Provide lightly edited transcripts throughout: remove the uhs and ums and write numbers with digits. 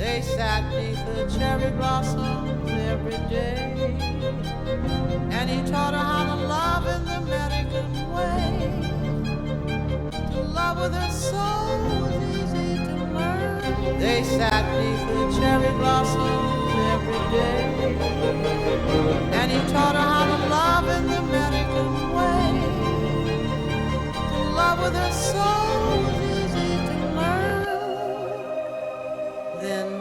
They sat beneath the cherry blossoms every day, and he taught her how to love in the American way. To love with her soul was easy to learn. They sat beneath the cherry blossoms every day, and he taught her how to love in the American way. To love with her soul was easy to learn. Then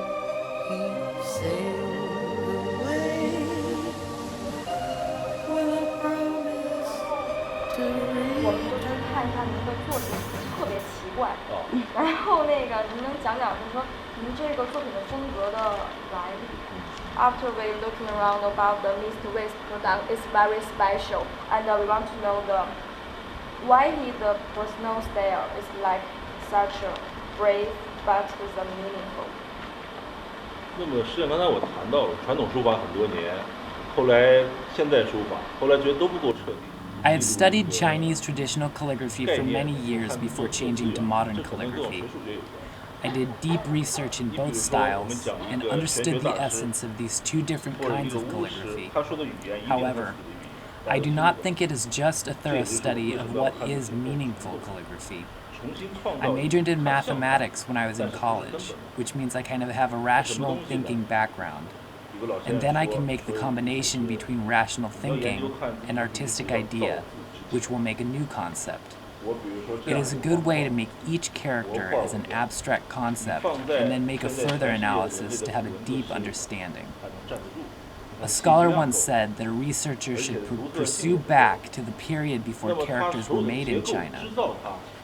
he sailed away with a promise to 我们就是看一下您的作品特别奇怪，然后您能讲讲就是说您这个作品的风格的来历？After we looking around about the Mr. Wei's product is very special, and we want to know why the personal style is like such a brave but is a meaningful. 那么实际上刚才我谈到了传统书法很多年，后来现代书法，后来觉得都不够彻底。I had studied Chinese traditional calligraphy for many years before changing to modern calligraphy. I did deep research in both styles and understood the essence of these two different kinds of calligraphy. However, I do not think it is just a thorough study of what is meaningful calligraphy. I majored in mathematics when I was in college, which means I kind of have a rational thinking background. And then I can make the combination between rational thinking and artistic idea, which will make a new concept. It is a good way to make each character as an abstract concept and then make a further analysis to have a deep understanding. A scholar once said that a researcher should pursue back to the period before characters were made in China,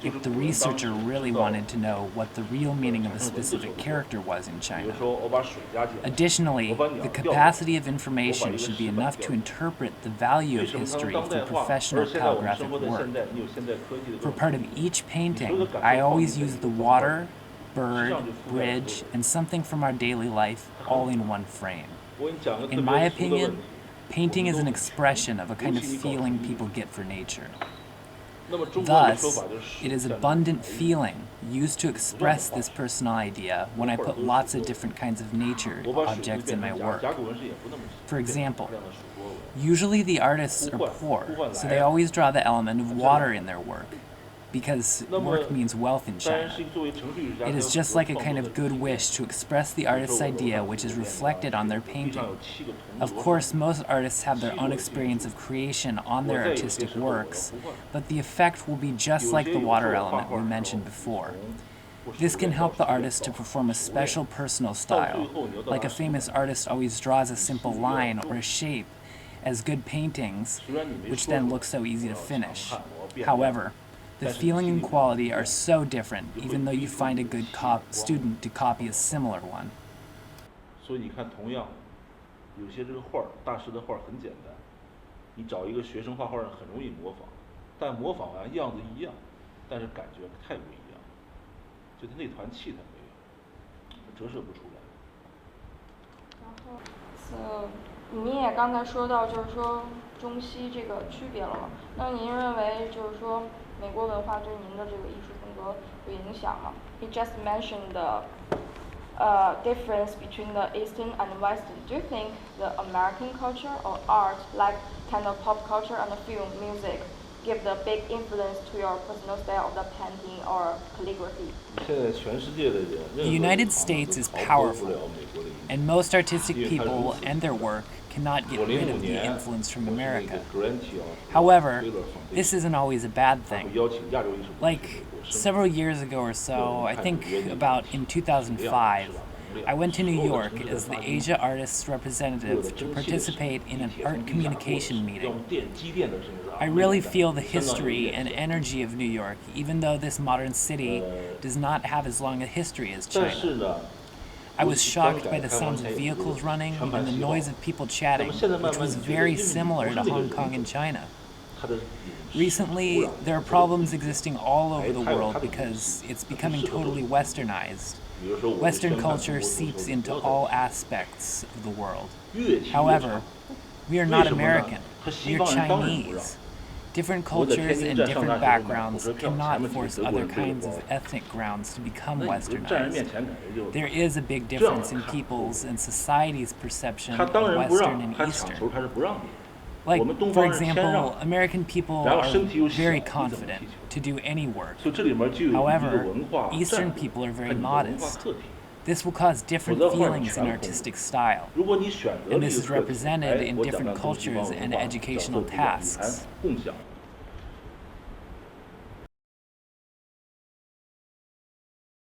if the researcher really wanted to know what the real meaning of a specific character was in China. Additionally, the capacity of information should be enough to interpret the value of history through professional calligraphic work. For part of each painting, I always use the water, bird, bridge, and something from our daily life all in one frame. In my opinion, painting is an expression of a kind of feeling people get for nature. Thus, it is abundant feeling used to express this personal idea when I put lots of different kinds of nature objects in my work. For example, usually the artists are poor, so they always draw the element of water in their work, because work means wealth in China. It is just like a kind of good wish to express the artist's idea, which is reflected on their painting. Of course, most artists have their own experience of creation on their artistic works, but the effect will be just like the water element we mentioned before. This can help the artist to perform a special personal style, like a famous artist always draws a simple line or a shape, as good paintings, which then look so easy to finish. However, the feeling and quality are so different, even though you find a good student to copy a similar one. 所以你看，同样，有些这个画儿，大师的画儿很简单，你找一个学生画画很容易模仿，但模仿完样子一样，但是感觉太不一样，就他那团气他没有，折射不出来。然后，您也刚才说到，就是说中西这个区别了嘛？那您认为就是说？美国文化对您的这个艺术风格有影响吗？ You just mentioned the difference between the Eastern and Western. Do you think the American culture or art, like kind of pop culture and the film, music, give the big influence to your personal style of the painting or calligraphy? 现在全世界的人， The United States is powerful, and most artistic people and their work cannot get rid of the influence from America. However, this isn't always a bad thing. Like several years ago or so, I think about in 2005, I went to New York as the Asia Artists representative to participate in an art communication meeting. I really feel the history and energy of New York, even though this modern city does not have as long a history as China. I was shocked by the sounds of vehicles running and the noise of people chatting, which was very similar to Hong Kong and China. Recently, there are problems existing all over the world because it's becoming totally westernized. Western culture seeps into all aspects of the world. However, we are not American, we are Chinese. Different 我在 cultures 天津 and 站上 different 大学时候买火 backgrounds 车票，前 cannot 面几个 force 德国 other 人背着 kinds 包 of，ethnic grounds to 那 become 你就站人 westernized. 面前感觉就 There is a big 这样 difference in 看 people's and society's perception 他 of 当然不 Western 让， and 他抢 Eastern. 球他是不让你。 Like, 我们东 for 方人谦让 example,，American people 然后 are 身体又小， very 你怎么 confident 踢球？ to do any work. 所以这里面就有一个 However, 文化 Eastern 战 people are 和 very 你的文化 modest. 课题。 This will cause different 否则的话你 feelings 全 in 空。 artistic style. 如果你选择 And 了一 this 个 is 课题， represented 哎， in 我讲 different 到东西方 cultures 文 and 化、角 educational 色不一样，你还 tasks. 共享